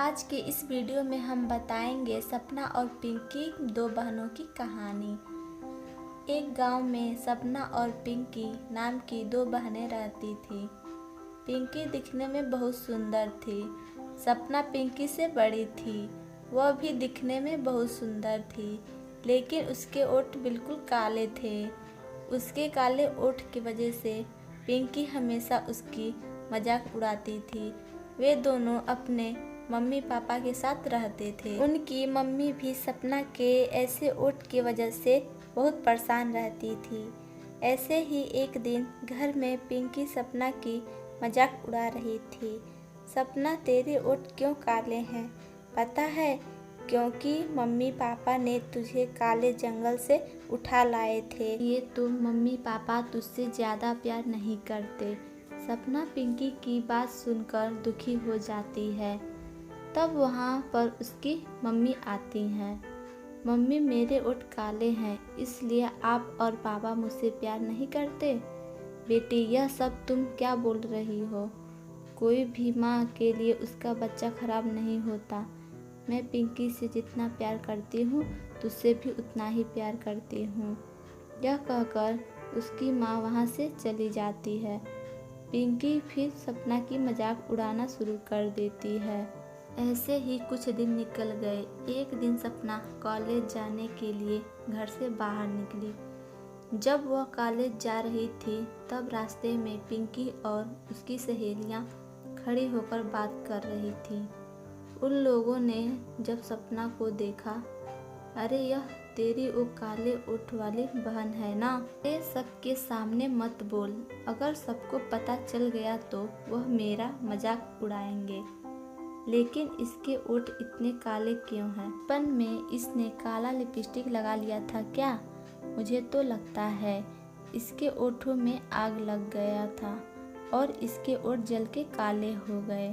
आज के इस वीडियो में हम बताएंगे सपना और पिंकी दो बहनों की कहानी। एक गांव में सपना और पिंकी नाम की दो बहनें रहती थी। पिंकी दिखने में बहुत सुंदर थी। सपना पिंकी से बड़ी थी। वह भी दिखने में बहुत सुंदर थी, लेकिन उसके ओठ बिल्कुल काले थे। उसके काले ओठ की वजह से पिंकी हमेशा उसकी मजाक उड़ाती थी। वे दोनों अपने मम्मी पापा के साथ रहते थे। उनकी मम्मी भी सपना के ऐसे ओठ की वजह से बहुत परेशान रहती थी। ऐसे ही एक दिन घर में पिंकी सपना की मजाक उड़ा रही थी। सपना, तेरे ओठ क्यों काले हैं? पता है, क्योंकि मम्मी पापा ने तुझे काले जंगल से उठा लाए थे। ये तो मम्मी पापा तुझसे ज़्यादा प्यार नहीं करते। सपना पिंकी की बात सुनकर दुखी हो जाती है। तब वहाँ पर उसकी मम्मी आती हैं। मम्मी, मेरे ओठ काले हैं, इसलिए आप और पापा मुझसे प्यार नहीं करते? बेटी, यह सब तुम क्या बोल रही हो? कोई भी माँ के लिए उसका बच्चा खराब नहीं होता। मैं पिंकी से जितना प्यार करती हूँ, तुझसे भी उतना ही प्यार करती हूँ। यह कहकर उसकी माँ वहाँ से चली जाती है। पिंकी फिर सपना की मजाक उड़ाना शुरू कर देती है। ऐसे ही कुछ दिन निकल गए। एक दिन सपना कॉलेज जाने के लिए घर से बाहर निकली। जब वह कॉलेज जा रही थी, तब रास्ते में पिंकी और उसकी सहेलियां खड़ी होकर बात कर रही थी। उन लोगों ने जब सपना को देखा, अरे यह तेरी वो काले ओठ वाली बहन है ना? ये सबके सामने मत बोल, अगर सबको पता चल गया तो वह मेरा मजाक उड़ाएंगे। लेकिन इसके ओठ इतने काले क्यों हैं? बचपन में इसने काला लिपस्टिक लगा लिया था क्या? मुझे तो लगता है इसके ओठों में आग लग गया था और इसके ओठ जल के काले हो गए।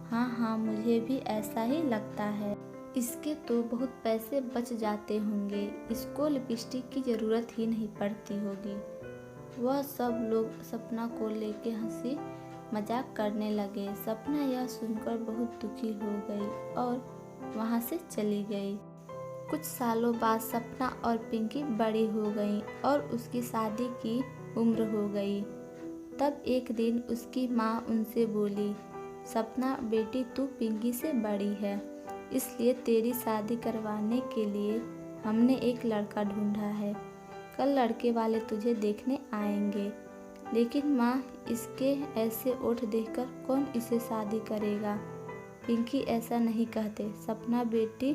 हाँ, मुझे भी ऐसा ही लगता है। इसके तो बहुत पैसे बच जाते होंगे, इसको लिपस्टिक की ज़रूरत ही नहीं पड़ती होगी। वह सब लोग सपना को लेके हंसी मजाक करने लगे। सपना यह सुनकर बहुत दुखी हो गई और वहाँ से चली गई। कुछ सालों बाद सपना और पिंकी बड़ी हो गई और उसकी शादी की उम्र हो गई। तब एक दिन उसकी माँ उनसे बोली, सपना बेटी, तू पिंकी से बड़ी है, इसलिए तेरी शादी करवाने के लिए हमने एक लड़का ढूंढा है। कल लड़के वाले तुझे देखने आएंगे। लेकिन माँ, इसके ऐसे ओठ देखकर कौन इसे शादी करेगा? पिंकी ऐसा नहीं कहते। सपना बेटी,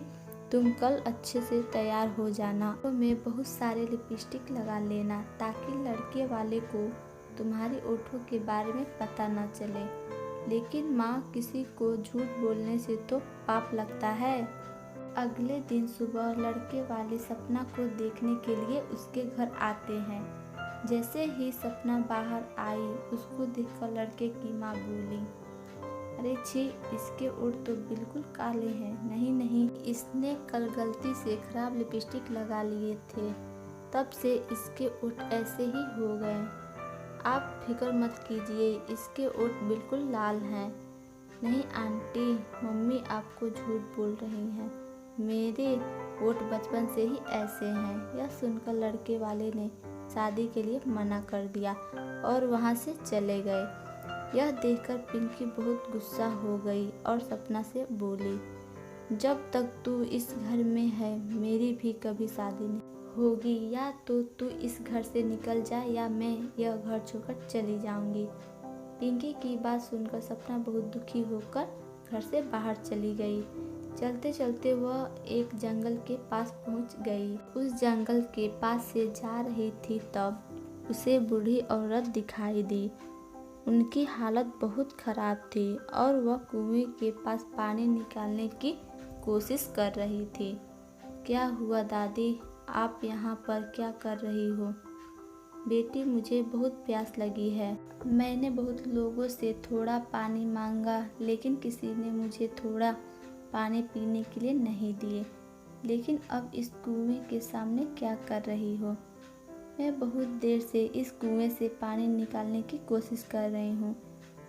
तुम कल अच्छे से तैयार हो जाना तो में बहुत सारे लिपस्टिक लगा लेना, ताकि लड़के वाले को तुम्हारी ओठों के बारे में पता न चले। लेकिन माँ, किसी को झूठ बोलने से तो पाप लगता है। अगले दिन सुबह लड़के वाले सपना को देखने के लिए उसके घर आते हैं। जैसे ही सपना बाहर आई, उसको देखकर लड़के की माँ बोली, अरे छी, इसके ओठ तो बिल्कुल काले हैं। नहीं, इसने कल गलती से खराब लिपस्टिक लगा लिए थे, तब से इसके ओठ ऐसे ही हो गए। आप फिक्र मत कीजिए, इसके ओठ बिल्कुल लाल हैं। नहीं आंटी, मम्मी आपको झूठ बोल रही हैं, मेरे ओठ बचपन से ही ऐसे हैं। यह सुनकर लड़के वाले ने शादी के लिए मना कर दिया और वहाँ से चले गए। यह देखकर पिंकी बहुत गुस्सा हो गई और सपना से बोली, जब तक तू इस घर में है मेरी भी कभी शादी नहीं होगी। या तो तू इस घर से निकल जा या मैं यह घर छोड़कर चली जाऊंगी। पिंकी की बात सुनकर सपना बहुत दुखी होकर घर से बाहर चली गई। चलते चलते वह एक जंगल के पास पहुंच गई। उस जंगल के पास से जा रही थी, तब उसे बूढ़ी औरत दिखाई दी। उनकी हालत बहुत खराब थी और वह कुएं के पास पानी निकालने की कोशिश कर रही थी। क्या हुआ दादी, आप यहाँ पर क्या कर रही हो? बेटी, मुझे बहुत प्यास लगी है। मैंने बहुत लोगों से थोड़ा पानी मांगा, लेकिन किसी ने मुझे थोड़ा पानी पीने के लिए नहीं दिए। लेकिन अब इस कुएं के सामने क्या कर रही हो? मैं बहुत देर से इस कुएं से पानी निकालने की कोशिश कर रही हूँ,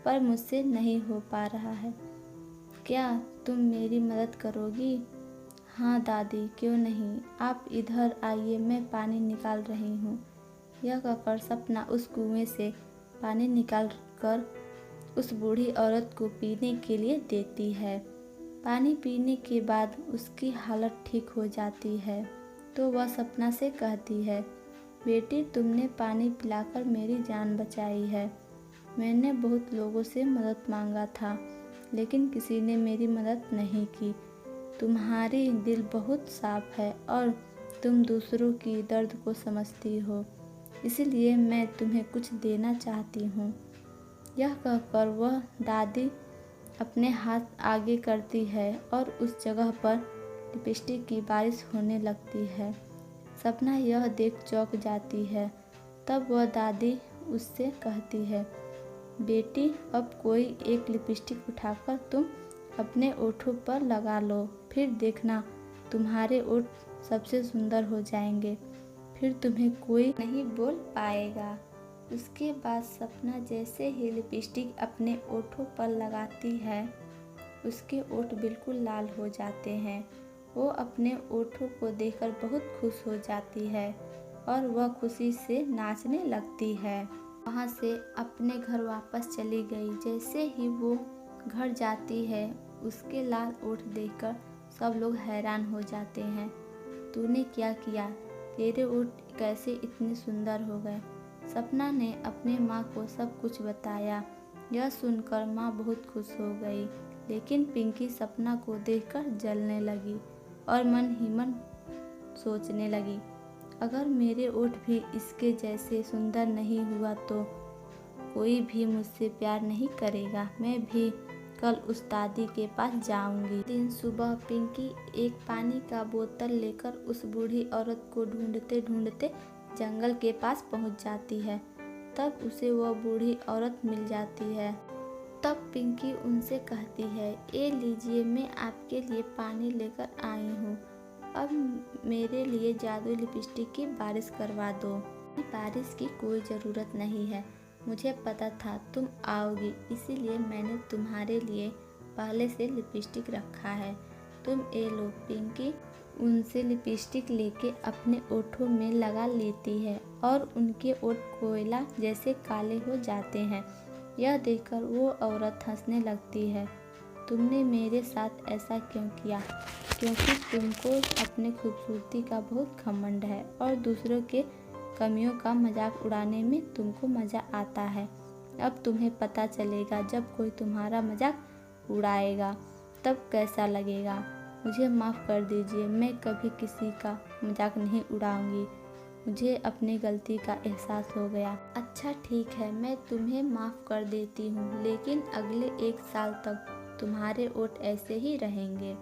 पर मुझसे नहीं हो पा रहा है। क्या तुम मेरी मदद करोगी? हाँ दादी, क्यों नहीं, आप इधर आइए, मैं पानी निकाल रही हूँ। यह कहकर सपना उस कुएं से पानी निकाल कर उस बूढ़ी औरत को पीने के लिए देती है। पानी पीने के बाद उसकी हालत ठीक हो जाती है तो वह सपना से कहती है, बेटी, तुमने पानी पिलाकर मेरी जान बचाई है। मैंने बहुत लोगों से मदद मांगा था लेकिन किसी ने मेरी मदद नहीं की। तुम्हारी दिल बहुत साफ है और तुम दूसरों की दर्द को समझती हो, इसलिए मैं तुम्हें कुछ देना चाहती हूँ। यह कहकर वह दादी अपने हाथ आगे करती है और उस जगह पर लिपस्टिक की बारिश होने लगती है। सपना यह देख चौंक जाती है। तब वह दादी उससे कहती है, बेटी, अब कोई एक लिपस्टिक उठाकर तुम अपने ओठों पर लगा लो, फिर देखना तुम्हारे ओठ सबसे सुंदर हो जाएंगे, फिर तुम्हें कोई नहीं बोल पाएगा। उसके बाद सपना जैसे ही लिपस्टिक अपने ओठों पर लगाती है, उसके ओठ बिल्कुल लाल हो जाते हैं। वो अपने ओठों को देखकर बहुत खुश हो जाती है और वह खुशी से नाचने लगती है। वहाँ से अपने घर वापस चली गई। जैसे ही वो घर जाती है, उसके लाल ओठ देखकर सब लोग हैरान हो जाते हैं। तूने क्या किया? तेरे ओठ कैसे इतने सुंदर हो गए? सपना ने अपने माँ को सब कुछ बताया। यह सुनकर माँ बहुत खुश हो गई, लेकिन पिंकी सपना को देखकर जलने लगी और मन ही मन सोचने लगी, अगर मेरे ओठ भी इसके जैसे सुंदर नहीं हुआ तो कोई भी मुझसे प्यार नहीं करेगा। मैं भी कल उस दादी के पास जाऊंगी। दिन सुबह पिंकी एक पानी का बोतल लेकर उस बूढ़ी औरत को ढूंढते ढूंढते जंगल के पास पहुंच जाती है। तब उसे वह बूढ़ी औरत मिल जाती है। तब पिंकी उनसे कहती है, ये लीजिए, मैं आपके लिए पानी लेकर आई हूँ। अब मेरे लिए जादुई लिपस्टिक की बारिश करवा दो। बारिश की कोई ज़रूरत नहीं है, मुझे पता था तुम आओगी, इसीलिए मैंने तुम्हारे लिए पहले से लिपस्टिक रखा है। तुम ये लो। पिंकी उनसे लिपस्टिक लेके अपने ओठों में लगा लेती है और उनके ओठ कोयला जैसे काले हो जाते हैं। यह देखकर वो औरत हंसने लगती है। तुमने मेरे साथ ऐसा क्यों किया? क्योंकि तुमको अपने खूबसूरती का बहुत घमंड है और दूसरों के कमियों का मजाक उड़ाने में तुमको मज़ा आता है। अब तुम्हें पता चलेगा, जब कोई तुम्हारा मजाक उड़ाएगा तब कैसा लगेगा। मुझे माफ़ कर दीजिए, मैं कभी किसी का मजाक नहीं उड़ाऊंगी। मुझे अपनी गलती का एहसास हो गया। अच्छा ठीक है, मैं तुम्हें माफ़ कर देती हूँ, लेकिन अगले 1 साल तक तुम्हारे ओठ ऐसे ही रहेंगे।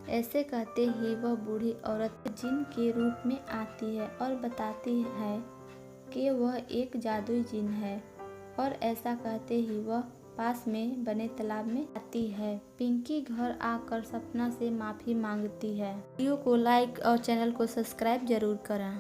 ऐसे कहते ही वह बूढ़ी औरत जिन के रूप में आती है और बताती है कि वह एक जादुई जिन है, और ऐसा कहते ही वह पास में बने तालाब में आती है। पिंकी घर आकर सपना से माफ़ी मांगती है। वीडियो को लाइक और चैनल को सब्सक्राइब जरूर करें।